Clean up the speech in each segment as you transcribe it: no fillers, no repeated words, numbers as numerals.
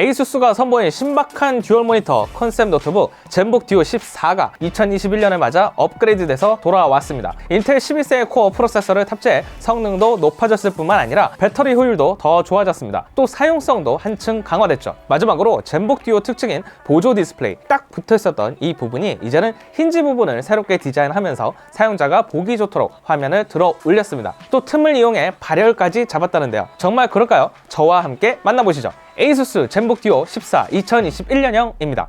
에이수스가 선보인 신박한 듀얼 모니터 컨셉 노트북 젠북 듀오 14가 2021년을 맞아 업그레이드돼서 돌아왔습니다. 인텔 11세의 코어 프로세서를 탑재해 성능도 높아졌을 뿐만 아니라 배터리 효율도 더 좋아졌습니다. 또 사용성도 한층 강화됐죠. 마지막으로 젠북 듀오 특징인 보조 디스플레이 딱 붙어있었던 이 부분이 이제는 힌지 부분을 새롭게 디자인하면서 사용자가 보기 좋도록 화면을 들어 올렸습니다. 또 틈을 이용해 발열까지 잡았다는데요. 정말 그럴까요? 저와 함께 만나보시죠. 에이수스 젠북 듀오 14 2021년형입니다.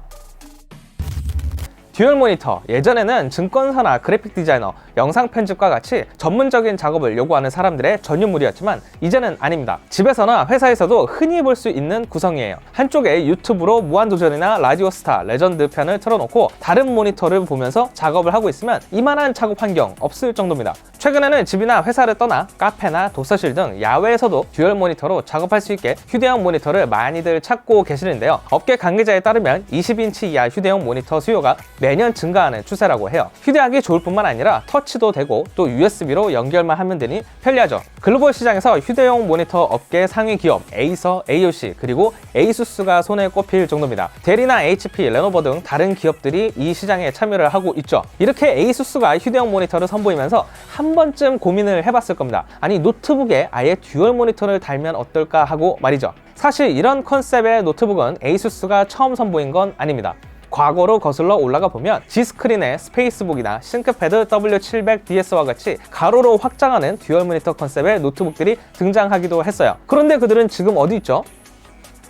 듀얼 모니터, 예전에는 증권사나 그래픽 디자이너, 영상 편집과 같이 전문적인 작업을 요구하는 사람들의 전유물이었지만 이제는 아닙니다. 집에서나 회사에서도 흔히 볼 수 있는 구성이에요. 한쪽에 유튜브로 무한도전이나 라디오스타, 레전드 편을 틀어놓고 다른 모니터를 보면서 작업을 하고 있으면 이만한 작업 환경 없을 정도입니다. 최근에는 집이나 회사를 떠나 카페나 도서실 등 야외에서도 듀얼 모니터로 작업할 수 있게 휴대용 모니터를 많이들 찾고 계시는데요. 업계 관계자에 따르면 20인치 이하 휴대용 모니터 수요가 매년 증가하는 추세라고 해요. 휴대하기 좋을 뿐만 아니라 터치도 되고 또 USB로 연결만 하면 되니 편리하죠. 글로벌 시장에서 휴대용 모니터 업계 상위 기업 에이서, AOC 그리고 에이수스가 손에 꼽힐 정도입니다. 델이나 HP, 레노버 등 다른 기업들이 이 시장에 참여를 하고 있죠. 이렇게 에이수스가 휴대용 모니터를 선보이면서 한 번쯤 고민을 해봤을 겁니다. 아니 노트북에 아예 듀얼 모니터를 달면 어떨까 하고 말이죠. 사실 이런 컨셉의 노트북은 에이수스가 처음 선보인 건 아닙니다. 과거로 거슬러 올라가 보면 G스크린의 스페이스북이나 싱크패드 W700DS와 같이 가로로 확장하는 듀얼 모니터 컨셉의 노트북들이 등장하기도 했어요. 그런데 그들은 지금 어디 있죠?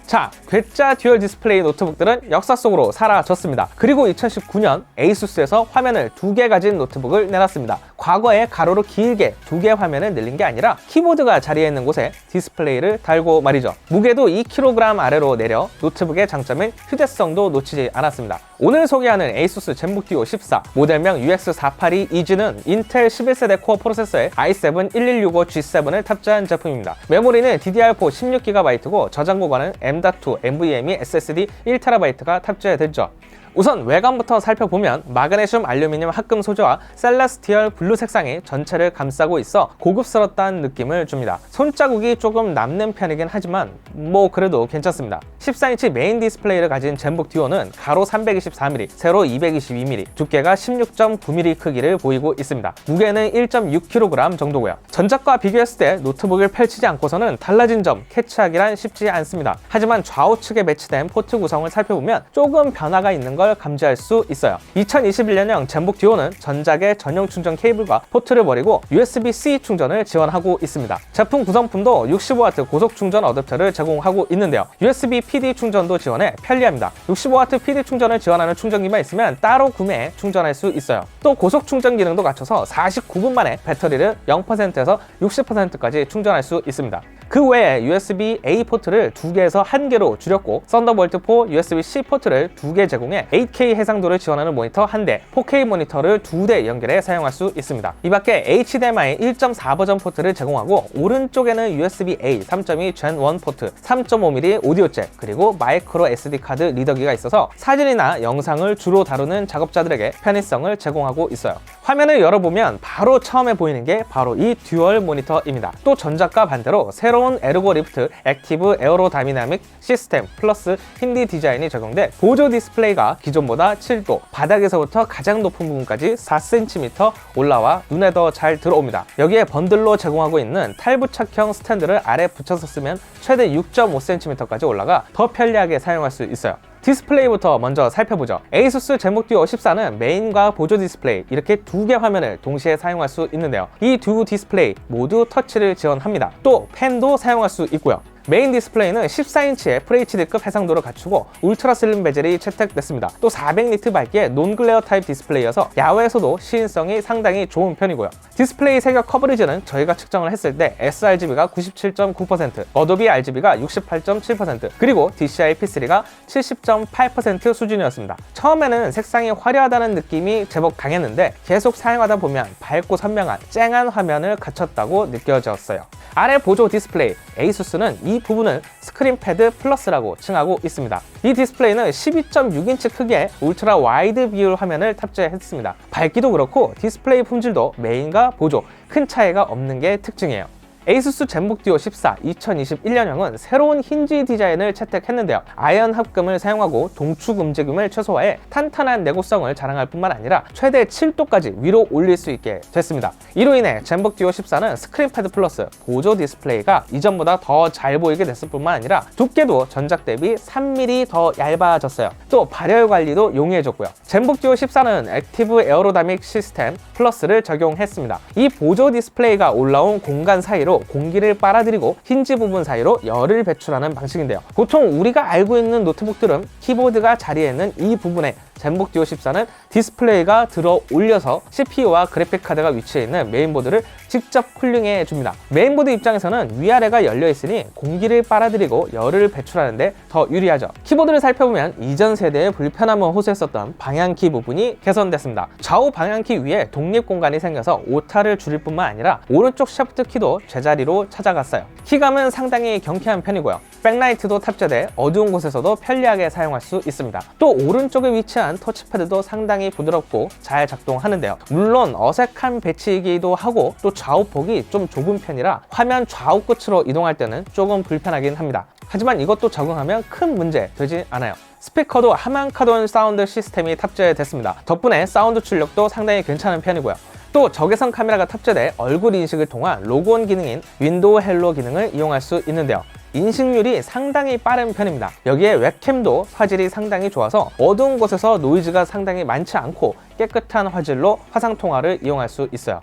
자, 괴짜 듀얼 디스플레이 노트북들은 역사 속으로 사라졌습니다. 그리고 2019년 에이수스에서 화면을 2개 가진 노트북을 내놨습니다. 과거에 가로로 길게 2개 화면을 늘린 게 아니라 키보드가 자리해 있는 곳에 디스플레이를 달고 말이죠. 무게도 2kg 아래로 내려 노트북의 장점인 휴대성도 놓치지 않았습니다. 오늘 소개하는 에이수스 젠북 듀오 14 모델명 UX482EG는 인텔 11세대 코어 프로세서에 i7-1165G7을 탑재한 제품입니다. 메모리는 DDR4 16GB고 저장 공간은 M.2 NVMe SSD 1TB가 탑재됐죠. 우선 외관부터 살펴보면 마그네슘 알루미늄 합금 소재와 셀레스티얼 블루 색상이 전체를 감싸고 있어 고급스럽다는 느낌을 줍니다. 손자국이 조금 남는 편이긴 하지만 뭐 그래도 괜찮습니다. 14인치 메인 디스플레이를 가진 젠북 듀오는 가로 324mm, 세로 222mm, 두께가 16.9mm 크기를 보이고 있습니다. 무게는 1.6kg 정도고요. 전작과 비교했을 때 노트북을 펼치지 않고서는 달라진 점 캐치하기란 쉽지 않습니다. 하지만 좌우측에 배치된 포트 구성을 살펴보면 조금 변화가 있는 걸 감지할 수 있어요. 2021년형 젠북 듀오는 전작의 전용 충전 케이블과 포트를 버리고 USB-C 충전을 지원하고 있습니다. 제품 구성품도 65W 고속 충전 어댑터를 제공하고 있는데요. USB PD 충전도 지원해 편리합니다. 65W PD 충전을 지원하는 충전기만 있으면 따로 구매해 충전할 수 있어요. 또 고속 충전 기능도 갖춰서 49분 만에 배터리를 0%에서 60%까지 충전할 수 있습니다. 그 외에 USB-A 포트를 2개에서 1개로 줄였고 썬더볼트 4 USB-C 포트를 2개 제공해 8K 해상도를 지원하는 모니터 1대, 4K 모니터를 2대 연결해 사용할 수 있습니다. 이 밖에 HDMI 1.4 버전 포트를 제공하고 오른쪽에는 USB-A 3.2 Gen 1 포트, 3.5mm 오디오 잭, 그리고 마이크로 SD 카드 리더기가 있어서 사진이나 영상을 주로 다루는 작업자들에게 편의성을 제공하고 있어요. 화면을 열어보면 바로 처음에 보이는 게 바로 이 듀얼 모니터입니다. 또 전작과 반대로 새로운 에르고 리프트 액티브 에어로다이나믹 시스템 플러스 힌디 디자인이 적용돼 보조 디스플레이가 기존보다 7도, 바닥에서부터 가장 높은 부분까지 4cm 올라와 눈에 더 잘 들어옵니다. 여기에 번들로 제공하고 있는 탈부착형 스탠드를 아래 붙여서 쓰면 최대 6.5cm까지 올라가 더 편리하게 사용할 수 있어요. 디스플레이부터 먼저 살펴보죠. 에이수스 젠북 듀오 14는 메인과 보조 디스플레이 이렇게 2개 화면을 동시에 사용할 수 있는데요. 이 두 디스플레이 모두 터치를 지원합니다. 또 펜도 사용할 수 있고요. 메인 디스플레이는 14인치의 FHD급 해상도를 갖추고 울트라 슬림 베젤이 채택됐습니다. 또 400니트 밝기의 논글레어 타입 디스플레이여서 야외에서도 시인성이 상당히 좋은 편이고요. 디스플레이 색역 커버리지는 저희가 측정을 했을 때 sRGB가 97.9%, 어도비 RGB가 68.7%, 그리고 DCI P3가 70.8% 수준이었습니다. 처음에는 색상이 화려하다는 느낌이 제법 강했는데 계속 사용하다 보면 밝고 선명한 쨍한 화면을 갖췄다고 느껴졌어요. 아래 보조 디스플레이, 에이수스는 이 부분을 스크린 패드 플러스라고 칭하고 있습니다. 이 디스플레이는 12.6인치 크기의 울트라 와이드 비율 화면을 탑재했습니다. 밝기도 그렇고 디스플레이 품질도 메인과 보조 큰 차이가 없는 게 특징이에요. 에이수스 젠북 듀오 14 2021년형은 새로운 힌지 디자인을 채택했는데요. 아연 합금을 사용하고 동축 움직임을 최소화해 탄탄한 내구성을 자랑할 뿐만 아니라 최대 7도까지 위로 올릴 수 있게 됐습니다. 이로 인해 젠북 듀오 14는 스크린 패드 플러스 보조 디스플레이가 이전보다 더 잘 보이게 됐을 뿐만 아니라 두께도 전작 대비 3mm 더 얇아졌어요. 또 발열 관리도 용이해졌고요. 젠북 듀오 14는 액티브 에어로다믹 시스템 플러스를 적용했습니다. 이 보조 디스플레이가 올라온 공간 사이로 공기를 빨아들이고 힌지 부분 사이로 열을 배출하는 방식인데요. 보통 우리가 알고 있는 노트북들은 키보드가 자리에 있는 이 부분에 젠북 듀오 14는 디스플레이가 들어 올려서 CPU와 그래픽카드가 위치해 있는 메인보드를 직접 쿨링해 줍니다. 메인보드 입장에서는 위아래가 열려 있으니 공기를 빨아들이고 열을 배출하는데 더 유리하죠. 키보드를 살펴보면 이전 세대의 불편함을 호소했었던 방향키 부분이 개선됐습니다. 좌우 방향키 위에 독립 공간이 생겨서 오타를 줄일 뿐만 아니라 오른쪽 샤프트 키도 제자리로 찾아갔어요. 키감은 상당히 경쾌한 편이고요. 백라이트도 탑재돼 어두운 곳에서도 편리하게 사용할 수 있습니다. 또 오른쪽에 위치한 터치패드도 상당히 부드럽고 잘 작동하는데요. 물론 어색한 배치이기도 하고 또 좌우폭이 좀 좁은 편이라 화면 좌우 끝으로 이동할 때는 조금 불편하긴 합니다. 하지만 이것도 적응하면 큰 문제 되지 않아요. 스피커도 하만카돈 사운드 시스템이 탑재됐습니다. 덕분에 사운드 출력도 상당히 괜찮은 편이고요. 또 적외선 카메라가 탑재돼 얼굴 인식을 통한 로그온 기능인 윈도우 헬로 기능을 이용할 수 있는데요. 인식률이 상당히 빠른 편입니다. 여기에 웹캠도 화질이 상당히 좋아서 어두운 곳에서 노이즈가 상당히 많지 않고 깨끗한 화질로 화상통화를 이용할 수 있어요.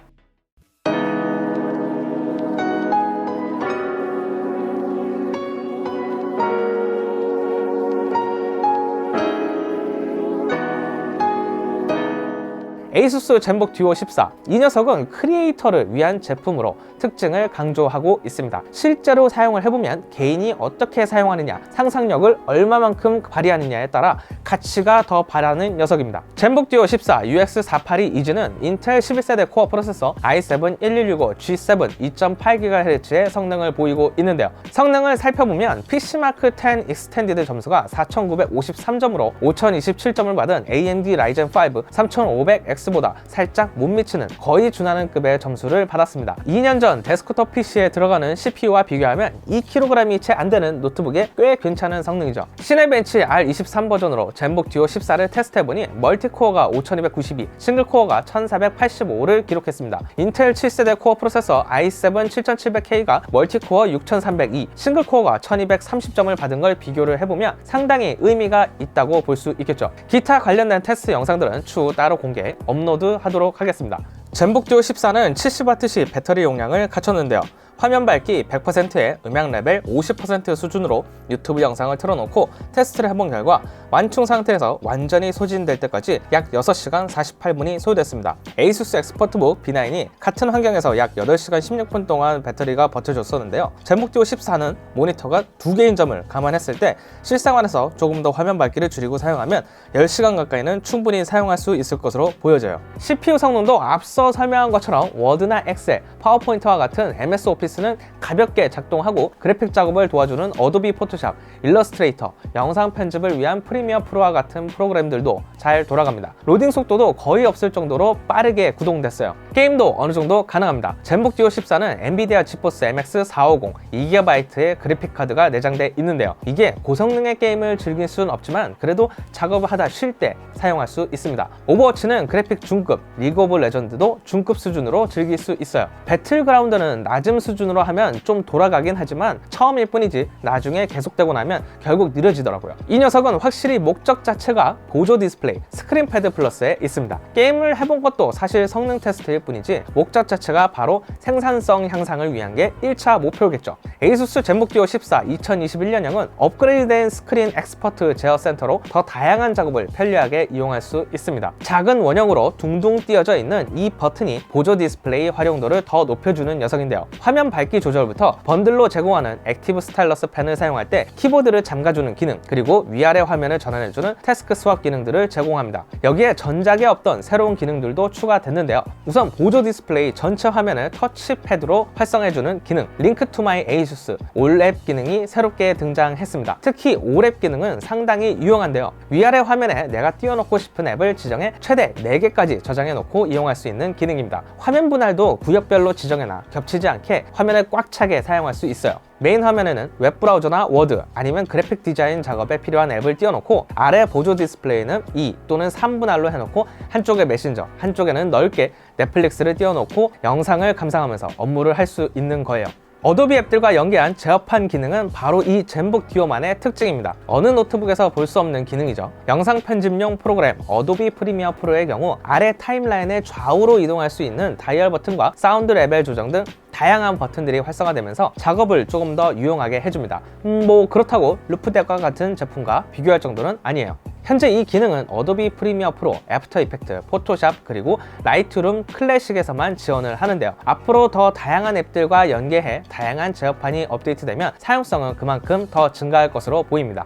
에이수스 젠북 듀오 14 이 녀석은 크리에이터를 위한 제품으로 특징을 강조하고 있습니다. 실제로 사용을 해보면 개인이 어떻게 사용하느냐, 상상력을 얼마만큼 발휘하느냐에 따라 가치가 더 바라는 녀석입니다. 젠북 듀오 14 UX482 이즈는 인텔 11세대 코어 프로세서 i7 1165 G7 2.8GHz의 성능을 보이고 있는데요. 성능을 살펴보면 PC마크 10 익스텐디드 점수가 4953점으로 5027점을 받은 AMD 라이젠 5 3500X보다 살짝 못 미치는 거의 준하는 급의 점수를 받았습니다. 2년 전 데스크톱 PC에 들어가는 CPU와 비교하면 2kg이 채 안 되는 노트북에 꽤 괜찮은 성능이죠. 시네벤치 R23 버전으로 젠북 듀오 14를 테스트해보니 멀티코어가 5292, 싱글코어가 1485를 기록했습니다. 인텔 7세대 코어 프로세서 i7 7700K가 멀티코어 6302, 싱글코어가 1230점을 받은 걸 비교를 해보면 상당히 의미가 있다고 볼 수 있겠죠. 기타 관련된 테스트 영상들은 추후 따로 공개, 업로드 하도록 하겠습니다. 젠북 듀오 14는 70W씩 배터리 용량을 갖췄는데요. 화면 밝기 100%에 음향 레벨 50% 수준으로 유튜브 영상을 틀어놓고 테스트를 해본 결과 완충 상태에서 완전히 소진될 때까지 약 6시간 48분이 소요됐습니다. 에이수스 엑스퍼트북 B9이 같은 환경에서 약 8시간 16분 동안 배터리가 버텨줬었는데요. 젠북 듀오 14는 모니터가 2개인 점을 감안했을 때 실생활에서 조금 더 화면 밝기를 줄이고 사용하면 10시간 가까이는 충분히 사용할 수 있을 것으로 보여져요. CPU 성능도 앞서 설명한 것처럼 워드나 엑셀, 파워포인트와 같은 MS 오피스는 가볍게 작동하고 그래픽 작업을 도와주는 어도비 포토샵, 일러스트레이터, 영상 편집을 위한 프리미어 프로와 같은 프로그램들도 잘 돌아갑니다. 로딩 속도도 거의 없을 정도로 빠르게 구동됐어요. 게임도 어느 정도 가능합니다. 젠북 듀오 14는 엔비디아 지포스 MX 450 2GB의 그래픽 카드가 내장돼 있는데요. 이게 고성능의 게임을 즐길 수는 없지만 그래도 작업을 하다 쉴 때 사용할 수 있습니다. 오버워치는 그래픽 중급, 리그 오브 레전드도 중급 수준으로 즐길 수 있어요. 배틀그라운드는 낮은 수준으로 하면 좀 돌아가긴 하지만 처음일 뿐이지 나중에 계속되고 나면 결국 느려지더라고요. 이 녀석은 확실히 목적 자체가 보조 디스플레이, 스크린 패드 플러스에 있습니다. 게임을 해본 것도 사실 성능 테스트일 뿐이지 목적 자체가 바로 생산성 향상을 위한 게 1차 목표겠죠. 에이수스 젠북 듀오 14 2021년형은 업그레이드된 스크린 엑스퍼트 제어 센터로 더 다양한 작업을 편리하게 이용할 수 있습니다. 작은 원형으로 둥둥 띄어져 있는 이 버튼이 보조 디스플레이 활용도를 더 높여주는 녀석인데요. 화면 밝기 조절부터 번들로 제공하는 액티브 스타일러스 펜을 사용할 때 키보드를 잠가주는 기능, 그리고 위아래 화면을 전환해주는 태스크 스왑 기능들을 제공합니다. 여기에 전작에 없던 새로운 기능들도 추가됐는데요. 우선 보조 디스플레이 전체 화면을 터치패드로 활성해주는 기능, 링크 투 마이 에이수스 올랩 기능이 새롭게 등장했습니다. 특히 올랩 기능은 상당히 유용한데요. 위아래 화면에 내가 띄워놓고 싶은 앱을 지정해 최대 4개까지 저장해놓고 이용할 수 있는 기능입니다. 화면 분할도 구역별로 지정해놔 겹치지 않게 화면을 꽉 차게 사용할 수 있어요. 메인 화면에는 웹브라우저나 워드 아니면 그래픽 디자인 작업에 필요한 앱을 띄워놓고 아래 보조 디스플레이는 2 또는 3분할로 해놓고 한쪽에 메신저, 한쪽에는 넓게 넷플릭스를 띄워놓고 영상을 감상하면서 업무를 할 수 있는 거예요. 어도비 앱들과 연계한 제어판 기능은 바로 이 젠북 듀오만의 특징입니다. 어느 노트북에서 볼 수 없는 기능이죠. 영상 편집용 프로그램 어도비 프리미어 프로의 경우 아래 타임라인에 좌우로 이동할 수 있는 다이얼 버튼과 사운드 레벨 조정 등 다양한 버튼들이 활성화되면서 작업을 조금 더 유용하게 해줍니다. 뭐 그렇다고 루프덱과 같은 제품과 비교할 정도는 아니에요. 현재 이 기능은 어도비 프리미어 프로, 애프터 이펙트, 포토샵, 그리고 라이트룸 클래식에서만 지원을 하는데요. 앞으로 더 다양한 앱들과 연계해 다양한 제어판이 업데이트되면 사용성은 그만큼 더 증가할 것으로 보입니다.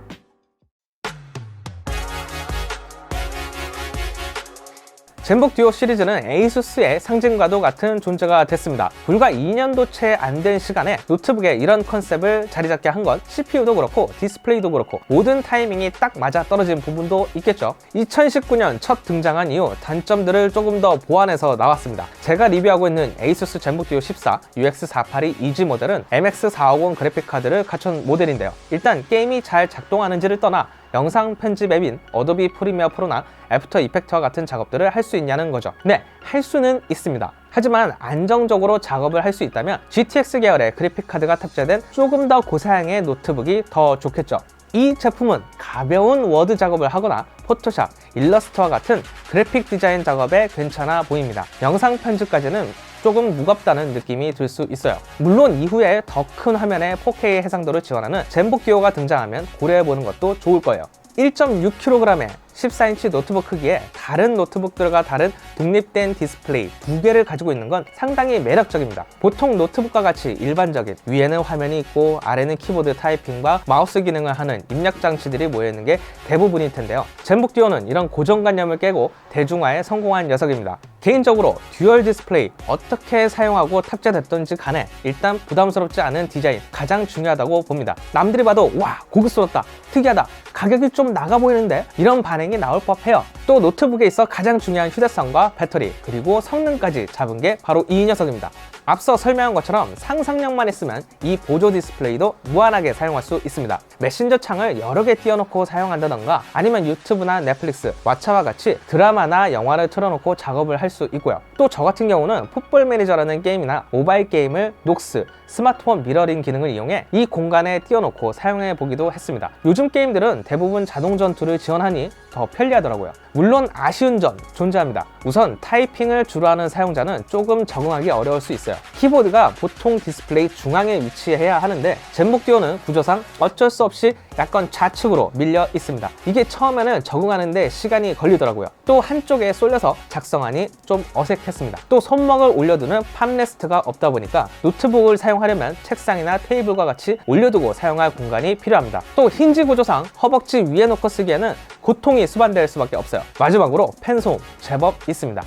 젠북 듀오 시리즈는 에이수스의 상징과도 같은 존재가 됐습니다. 불과 2년도 채 안 된 시간에 노트북에 이런 컨셉을 자리 잡게 한 건 CPU도 그렇고 디스플레이도 그렇고 모든 타이밍이 딱 맞아 떨어진 부분도 있겠죠. 2019년 첫 등장한 이후 단점들을 조금 더 보완해서 나왔습니다. 제가 리뷰하고 있는 에이수스 젠북 듀오 14 UX482 EG 모델은 MX450 그래픽카드를 갖춘 모델인데요. 일단 게임이 잘 작동하는지를 떠나 영상 편집 앱인 어도비 프리미어 프로나 애프터 이펙트와 같은 작업들을 할 수 있냐는 거죠. 네, 할 수는 있습니다. 하지만 안정적으로 작업을 할 수 있다면 GTX 계열의 그래픽카드가 탑재된 조금 더 고사양의 노트북이 더 좋겠죠. 이 제품은 가벼운 워드 작업을 하거나 포토샵, 일러스트와 같은 그래픽 디자인 작업에 괜찮아 보입니다. 영상 편집까지는 조금 무겁다는 느낌이 들 수 있어요. 물론 이후에 더 큰 화면의 4K 해상도를 지원하는 젠북 듀오가 등장하면 고려해보는 것도 좋을 거예요. 1.6kg의 14인치 노트북 크기에 다른 노트북들과 다른 독립된 디스플레이 2개를 가지고 있는 건 상당히 매력적입니다. 보통 노트북과 같이 일반적인 위에는 화면이 있고 아래는 키보드 타이핑과 마우스 기능을 하는 입력 장치들이 모여있는 게 대부분일 텐데요. 젠북 듀오는 이런 고정관념을 깨고 대중화에 성공한 녀석입니다. 개인적으로 듀얼 디스플레이 어떻게 사용하고 탑재됐던지 간에 일단 부담스럽지 않은 디자인 가장 중요하다고 봅니다. 남들이 봐도 와 고급스럽다, 특이하다, 가격이 좀 나가 보이는데 이런 반응이 나올 법해요. 또 노트북에 있어 가장 중요한 휴대성과 배터리 그리고 성능까지 잡은 게 바로 이 녀석입니다. 앞서 설명한 것처럼 상상력만 있으면 이 보조 디스플레이도 무한하게 사용할 수 있습니다. 메신저 창을 여러 개 띄워놓고 사용한다던가 아니면 유튜브나 넷플릭스, 왓챠와 같이 드라마나 영화를 틀어놓고 작업을 할 수 있고요. 또 저 같은 경우는 풋볼 매니저라는 게임이나 모바일 게임을 녹스, 스마트폰 미러링 기능을 이용해 이 공간에 띄워놓고 사용해 보기도 했습니다. 요즘 게임들은 대부분 자동 전투를 지원하니 더 편리하더라고요. 물론 아쉬운 점 존재합니다. 우선 타이핑을 주로 하는 사용자는 조금 적응하기 어려울 수 있어요. 키보드가 보통 디스플레이 중앙에 위치해야 하는데 젠북 듀오는 구조상 어쩔 수 없이 약간 좌측으로 밀려 있습니다. 이게 처음에는 적응하는데 시간이 걸리더라고요. 또 한쪽에 쏠려서 작성하니 좀 어색했습니다. 또 손목을 올려두는 팜레스트가 없다 보니까 노트북을 사용하려면 책상이나 테이블과 같이 올려두고 사용할 공간이 필요합니다. 또 힌지 구조상 허벅지 위에 놓고 쓰기에는 고통이 수반될 수밖에 없어요. 마지막으로 펜소음 제법 있습니다.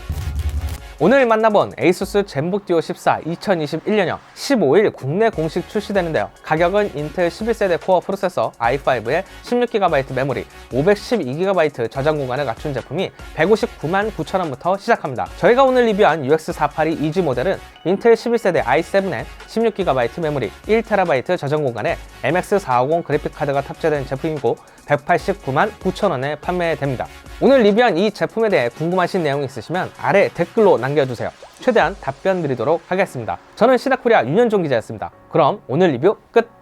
오늘 만나본 에이수스 젠북 듀오 14 2021년형 15일 국내 공식 출시되는데요. 가격은 인텔 11세대 코어 프로세서 i5에 16GB 메모리, 512GB 저장 공간을 갖춘 제품이 159만 9천원부터 시작합니다. 저희가 오늘 리뷰한 UX482 EG 모델은 인텔 11세대 i7에 16GB 메모리, 1TB 저장 공간에 MX450 그래픽카드가 탑재된 제품이고 189만 9천원에 판매됩니다. 오늘 리뷰한 이 제품에 대해 궁금하신 내용이 있으시면 아래 댓글로 남겨주세요. 최대한 답변 드리도록 하겠습니다. 저는 시다코리아 윤현종 기자였습니다. 그럼 오늘 리뷰 끝!